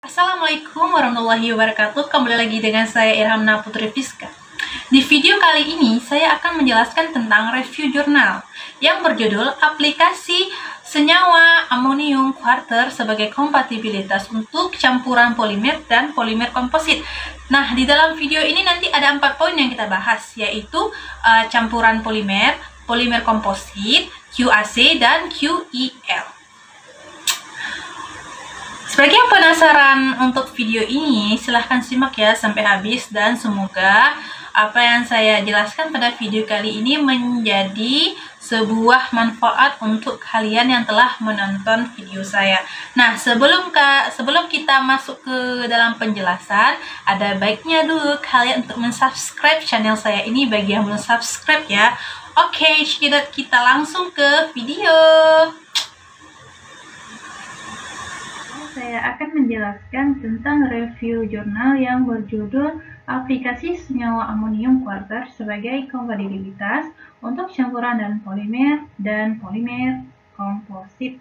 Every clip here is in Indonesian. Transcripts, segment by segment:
Assalamualaikum warahmatullahi wabarakatuh. Kembali lagi dengan saya Irhamna Putri Fiska. Di video kali ini saya akan menjelaskan tentang review jurnal yang berjudul aplikasi senyawa amonium kuarter sebagai kompatibilitas untuk campuran polimer dan polimer komposit. Nah, di dalam video ini nanti ada 4 poin yang kita bahas, yaitu campuran polimer, polimer komposit, QAC, dan QEL. Bagi yang penasaran untuk video ini, silahkan simak ya sampai habis, dan semoga apa yang saya jelaskan pada video kali ini menjadi sebuah manfaat untuk kalian yang telah menonton video saya. Nah, sebelum kita masuk ke dalam penjelasan, ada baiknya dulu kalian untuk mensubscribe channel saya ini bagi yang belum subscribe ya. Oke, kita langsung ke video. Saya akan menjelaskan tentang review jurnal yang berjudul aplikasi senyawa amonium kuarter sebagai kompatibilitas untuk campuran dan polimer komposit.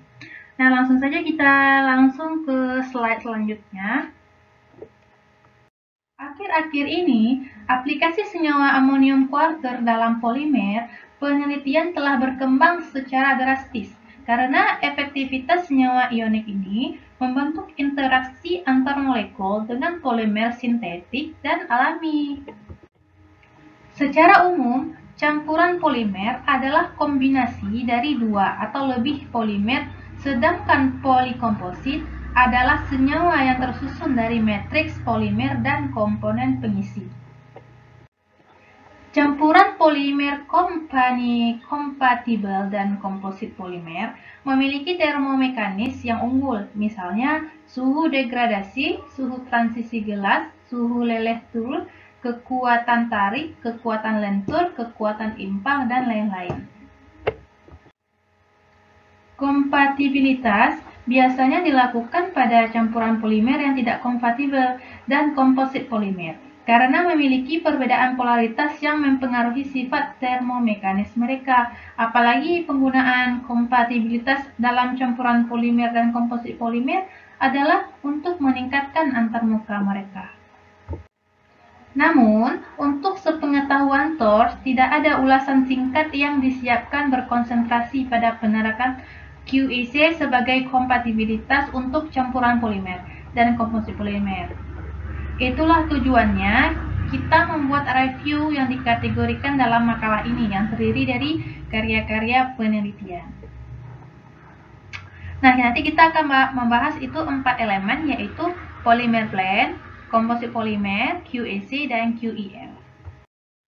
Nah, langsung saja kita langsung ke slide selanjutnya. Akhir-akhir ini, aplikasi senyawa amonium kuarter dalam polimer penelitian telah berkembang secara drastis karena efektivitas senyawa ionik ini membentuk interaksi antar molekul dengan polimer sintetik dan alami. Secara umum, campuran polimer adalah kombinasi dari 2 atau lebih polimer, sedangkan polikomposit adalah senyawa yang tersusun dari matriks polimer dan komponen pengisi. Campuran polimer kompatibel dan komposit polimer memiliki termomekanis yang unggul, misalnya suhu degradasi, suhu transisi gelas, suhu leleh-turun, kekuatan tarik, kekuatan lentur, kekuatan impal, dan lain-lain. Kompatibilitas biasanya dilakukan pada campuran polimer yang tidak kompatibel dan komposit polimer, karena memiliki perbedaan polaritas yang mempengaruhi sifat termomekanis mereka. Apalagi penggunaan kompatibilitas dalam campuran polimer dan komposit polimer adalah untuk meningkatkan antarmuka mereka. Namun, untuk sepengetahuan Thors, tidak ada ulasan singkat yang disiapkan berkonsentrasi pada penerapan QEC sebagai kompatibilitas untuk campuran polimer dan komposit polimer. Itulah tujuannya kita membuat review yang dikategorikan dalam makalah ini yang terdiri dari karya-karya penelitian. Nah, nanti kita akan membahas itu 4 elemen, yaitu polimer blend, komposit polimer, QAC, dan QEL.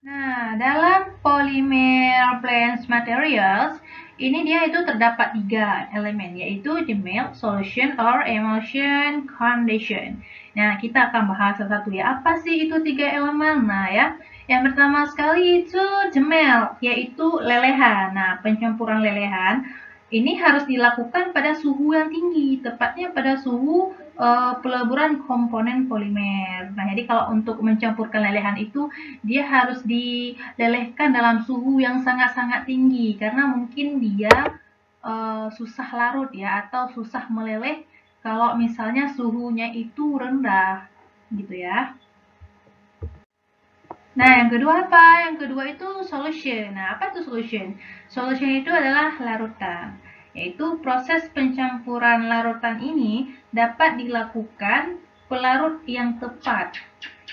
Nah, dalam polymer blend materials, ini dia itu terdapat 3 elemen, yaitu the melt, solution, or emulsion condition. Nah, kita akan bahas satu-satu ya. Apa sih itu 3 elemen? Nah ya, yang pertama sekali itu the melt, yaitu lelehan. Nah, pencampuran lelehan ini harus dilakukan pada suhu yang tinggi, tepatnya pada suhu peleburan komponen polimer. Nah, jadi kalau untuk mencampurkan lelehan itu, dia harus dilelehkan dalam suhu yang sangat-sangat tinggi, karena mungkin dia susah larut ya, atau susah meleleh kalau misalnya suhunya itu rendah, gitu ya. Nah, yang kedua apa? Yang kedua itu solution. Nah, apa itu solution? Solution itu adalah larutan, yaitu proses pencampuran larutan ini dapat dilakukan pelarut yang tepat,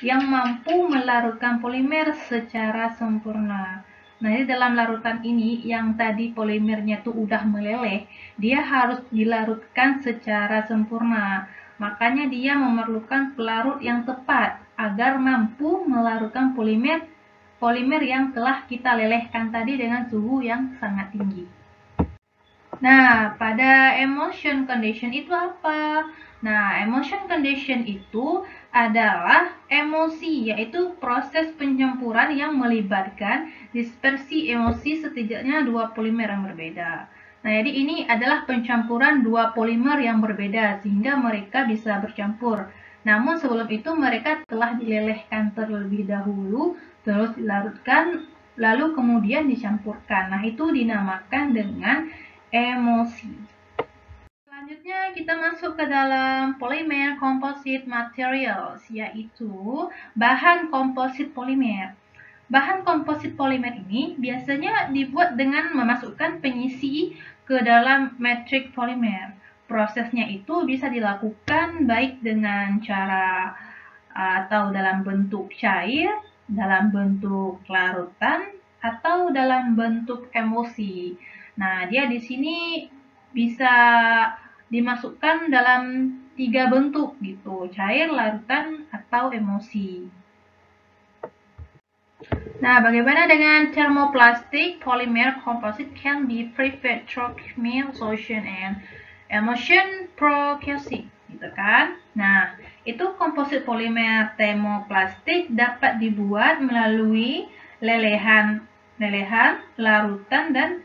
yang mampu melarutkan polimer secara sempurna. Nah, di dalam larutan ini yang tadi polimernya tuh udah meleleh, dia harus dilarutkan secara sempurna. Makanya dia memerlukan pelarut yang tepat agar mampu melarutkan polimer yang telah kita lelehkan tadi dengan suhu yang sangat tinggi. Nah, pada emulsion condition itu apa? Nah, emulsion condition itu adalah emulsi, yaitu proses pencampuran yang melibatkan dispersi emulsi setidaknya 2 polimer yang berbeda. Nah, jadi ini adalah pencampuran 2 polimer yang berbeda sehingga mereka bisa bercampur. Namun sebelum itu mereka telah dilelehkan terlebih dahulu, terus dilarutkan, lalu kemudian dicampurkan. Nah, itu dinamakan dengan emulsi. Selanjutnya kita masuk ke dalam polymer composite materials, yaitu bahan komposit polimer. Bahan komposit polimer ini biasanya dibuat dengan memasukkan pengisi ke dalam matrix polimer. Prosesnya itu bisa dilakukan baik dengan cara atau dalam bentuk cair, dalam bentuk larutan, atau dalam bentuk emulsi. Nah, dia di sini bisa dimasukkan dalam 3 bentuk gitu, cair, larutan, atau emulsi. Nah, bagaimana dengan thermoplastic polymer composite can be prepared through chemical solution and emulsion processing, gitu kan? Nah, itu komposit polimer thermoplastik dapat dibuat melalui lelehan, larutan, dan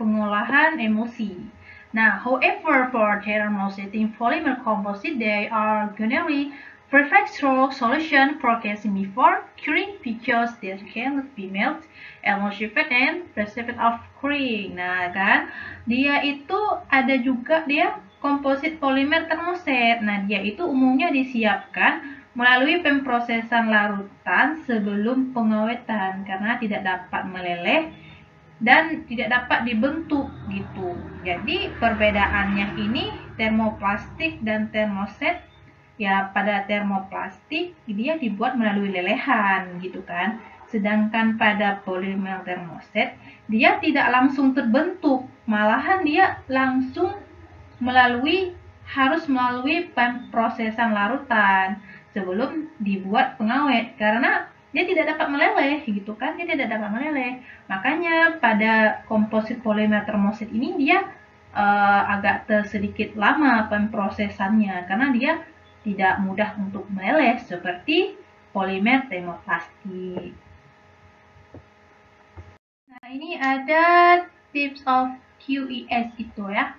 pengolahan emulsi. Now, however, for thermosetting polymer composite, they are generally preferred through solution processing before curing because they cannot be melted, emulsified, and precipitate of curing. Nah, kan, dia itu ada juga dia komposit polimer termoset. Nah, dia itu umumnya disiapkan melalui pemprosesan larutan sebelum pengawetan karena tidak dapat meleleh dan tidak dapat dibentuk gitu. Jadi perbedaannya ini termoplastik dan termoset. Ya, pada termoplastik dia dibuat melalui lelehan gitu kan. Sedangkan pada polimer termoset dia tidak langsung terbentuk, malahan dia langsung harus melalui pemprosesan larutan sebelum dibuat pengawet karena dia tidak dapat meleleh gitu kan, dia tidak dapat meleleh. Makanya pada komposit polimer termoset ini dia agak sedikit lama pemprosesannya karena dia tidak mudah untuk meleleh seperti polimer termoplastik. Nah, ini ada tips of QES itu ya.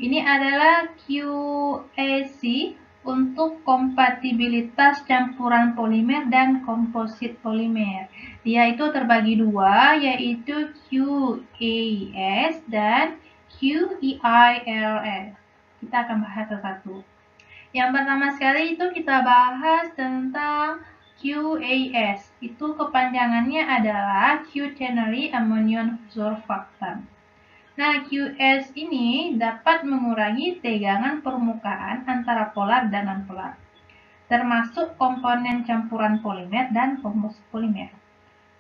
Ini adalah QEC untuk kompatibilitas campuran polimer dan komposit polimer. Dia itu terbagi dua, yaitu QES dan QEILS. Kita akan bahas satu-satu. Yang pertama sekali itu kita bahas tentang QAS. Itu kepanjangannya adalah Quaternary Ammonium Surfactant. Nah, QS ini dapat mengurangi tegangan permukaan antara polar dan non-polar, termasuk komponen campuran polimer dan komposit polimer.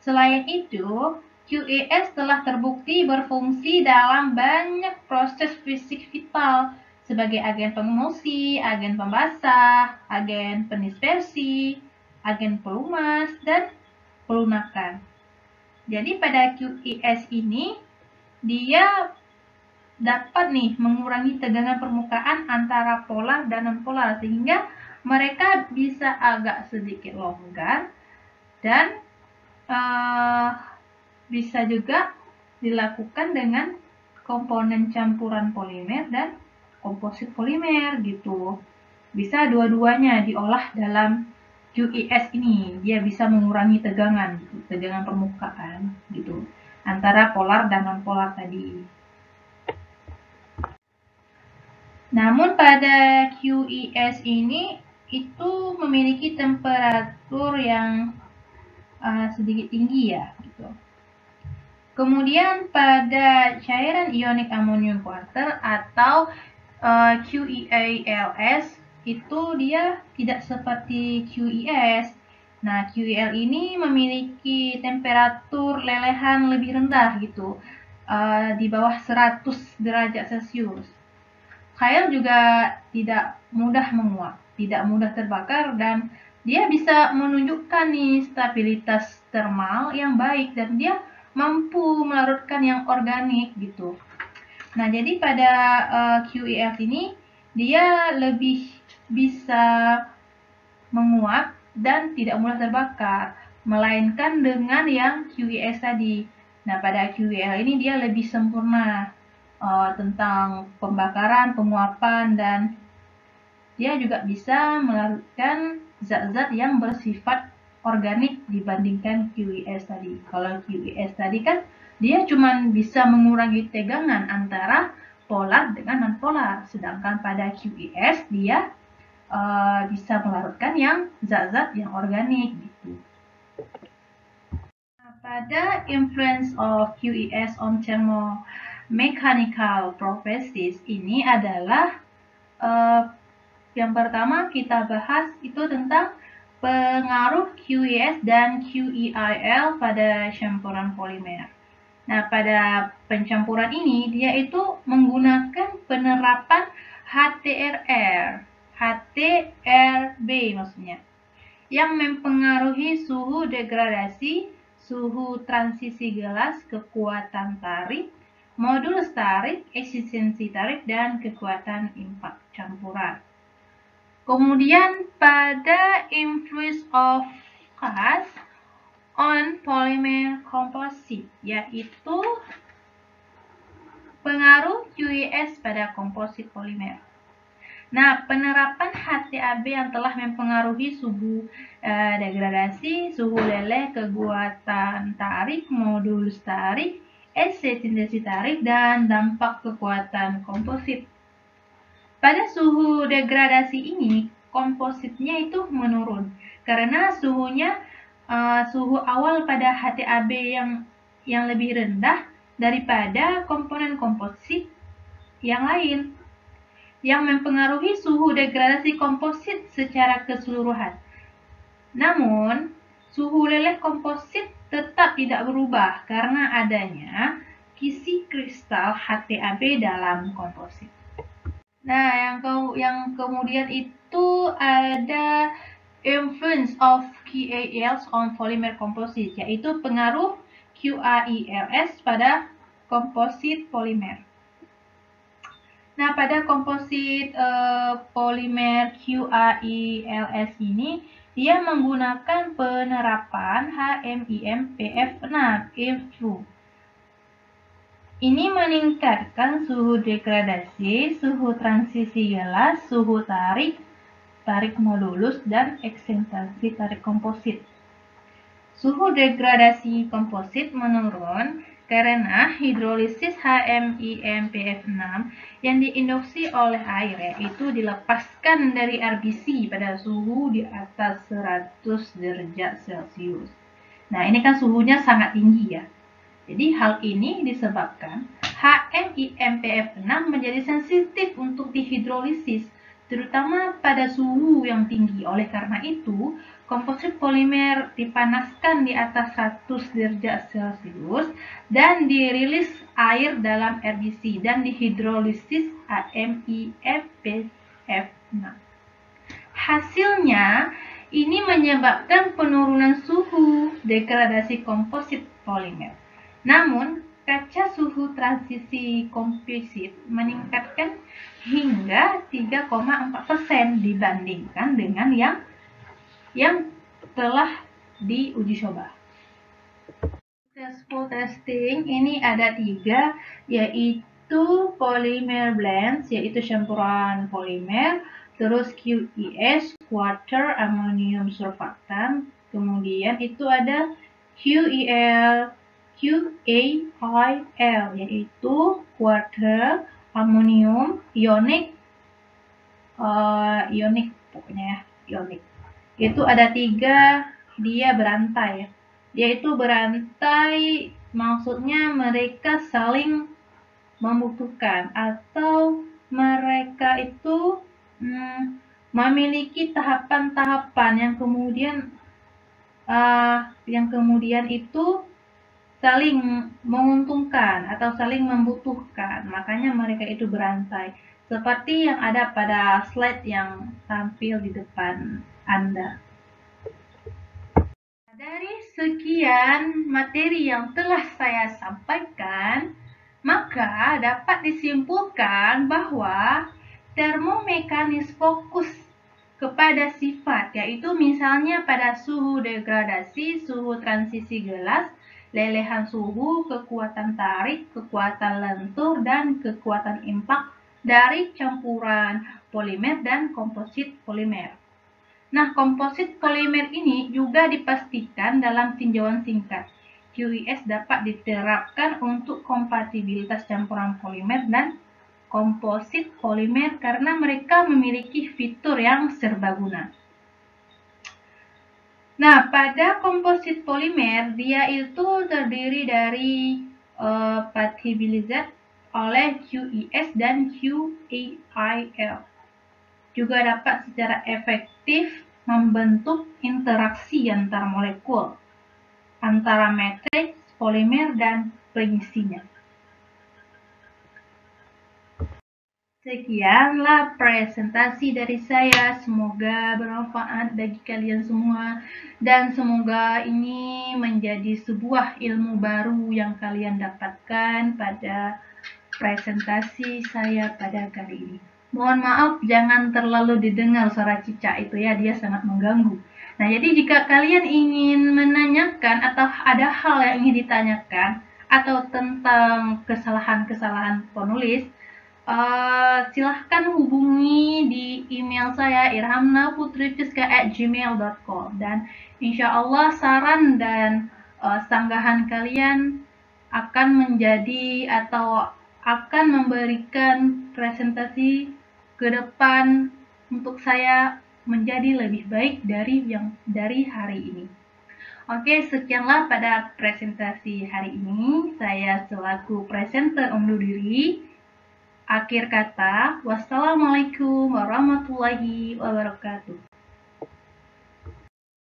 Selain itu, QAS telah terbukti berfungsi dalam banyak proses fisik vital, sebagai agen pengemulsi, agen pembasah, agen pendispersi, agen pelumas, dan pelunakan. Jadi pada QES ini dia dapat mengurangi tegangan permukaan antara polar dan non-polar sehingga mereka bisa agak sedikit longgar dan bisa juga dilakukan dengan komponen campuran polimer dan komposit polimer gitu. Bisa dua-duanya diolah dalam QES ini. Dia bisa mengurangi tegangan permukaan gitu antara polar dan non-polar tadi. Namun pada QES ini itu memiliki temperatur yang sedikit tinggi ya gitu. Kemudian pada cairan ionik amonium quarter atau QEALS itu dia tidak seperti QES. Nah, QEL ini memiliki temperatur lelehan lebih rendah gitu, di bawah 100 derajat Celcius. Cair juga tidak mudah menguap, tidak mudah terbakar, dan dia bisa menunjukkan stabilitas termal yang baik dan dia mampu melarutkan yang organik gitu. Nah, jadi pada QEF ini dia lebih bisa menguap dan tidak mudah terbakar, melainkan dengan yang QES tadi. Nah, pada QEL ini dia lebih sempurna tentang pembakaran, penguapan, dan dia juga bisa melarutkan zat-zat yang bersifat organik dibandingkan QES tadi. Kalau QES tadi kan dia cuma bisa mengurangi tegangan antara polar dengan non-polar. Sedangkan pada QES dia bisa melarutkan yang zat-zat yang organik gitu. Nah, pada influence of QES on thermomechanical processes ini adalah yang pertama kita bahas itu tentang pengaruh QES dan QEIL pada campuran polimer. Nah, pada pencampuran ini dia itu menggunakan penerapan HTRB maksudnya, yang mempengaruhi suhu degradasi, suhu transisi gelas, kekuatan tarik, modulus tarik, efisiensi tarik, dan kekuatan impak campuran. Kemudian pada influence of gas on polymer composite, yaitu pengaruh QES pada komposit polimer. Nah, penerapan HTAB yang telah mempengaruhi suhu degradasi, suhu leleh, kekuatan tarik, modulus tarik, efisiensi tarik, dan dampak kekuatan komposit. Pada suhu degradasi ini, kompositnya itu menurun karena suhu awal pada HTAB yang lebih rendah daripada komponen komposit yang lain, yang mempengaruhi suhu degradasi komposit secara keseluruhan. Namun, suhu leleh komposit tetap tidak berubah karena adanya kisi kristal HTAB dalam komposit. Nah, yang kemudian itu ada influence of QALs on polymer composite, yaitu pengaruh QAILs pada komposit polimer. Nah, pada komposit polimer QAILs ini, dia menggunakan penerapan HMIM-PF6 Ini meningkatkan suhu degradasi, suhu transisi gelas, suhu tarik modulus, dan eksentrasi tarik komposit. Suhu degradasi komposit menurun karena hidrolisis HMIM-PF6 yang diinduksi oleh air, yaitu dilepaskan dari RBC pada suhu di atas 100 derajat Celcius. Nah, ini kan suhunya sangat tinggi ya. Jadi hal ini disebabkan HMIM-PF6 menjadi sensitif untuk dihidrolisis, terutama pada suhu yang tinggi. Oleh karena itu, komposit polimer dipanaskan di atas 100 derajat Celcius dan dirilis air dalam RBC dan dihidrolisis HMIM-PF6. Hasilnya, ini menyebabkan penurunan suhu degradasi komposit polimer. Namun, kaca suhu transisi komposit meningkatkan hingga 3,4% dibandingkan dengan yang telah diuji coba. Successful testing ini ada 3, yaitu polymer blends, yaitu campuran polimer, terus QES, quarter ammonium surfactant, kemudian itu ada QAIL, yaitu quarter ammonium ionic, pokoknya ya, ionic. Itu ada 3, dia berantai. Dia itu berantai, maksudnya mereka saling membutuhkan atau mereka itu memiliki tahapan-tahapan yang kemudian itu saling menguntungkan atau saling membutuhkan, makanya mereka itu berantai, seperti yang ada pada slide yang tampil di depan Anda. Dari sekian materi yang telah saya sampaikan, maka dapat disimpulkan bahwa termomekanis fokus kepada sifat, yaitu misalnya pada suhu degradasi, suhu transisi gelas, lelehan suhu, kekuatan tarik, kekuatan lentur, dan kekuatan impak dari campuran polimer dan komposit polimer. Nah, komposit polimer ini juga dipastikan dalam tinjauan singkat. QES dapat diterapkan untuk kompatibilitas campuran polimer dan komposit polimer karena mereka memiliki fitur yang serbaguna. Nah, pada komposit polimer, dia itu terdiri dari pathibilizat oleh QES dan QAIL. Juga dapat secara efektif membentuk interaksi antar molekul, antara matriks, polimer, dan pengisinya. Sekianlah presentasi dari saya, semoga bermanfaat bagi kalian semua dan semoga ini menjadi sebuah ilmu baru yang kalian dapatkan pada presentasi saya pada kali ini. Mohon maaf jangan terlalu didengar suara cicak itu ya, dia sangat mengganggu. Nah, jadi jika kalian ingin menanyakan atau ada hal yang ingin ditanyakan atau tentang kesalahan-kesalahan penulis, silahkan hubungi di email saya irhamnaputrifiska@gmail.com dan insya Allah saran dan sanggahan kalian akan menjadi atau akan memberikan presentasi ke depan untuk saya menjadi lebih baik dari hari ini. Oke, sekianlah pada presentasi hari ini. Saya selaku presenter undur diri. Akhir kata, wassalamualaikum warahmatullahi wabarakatuh.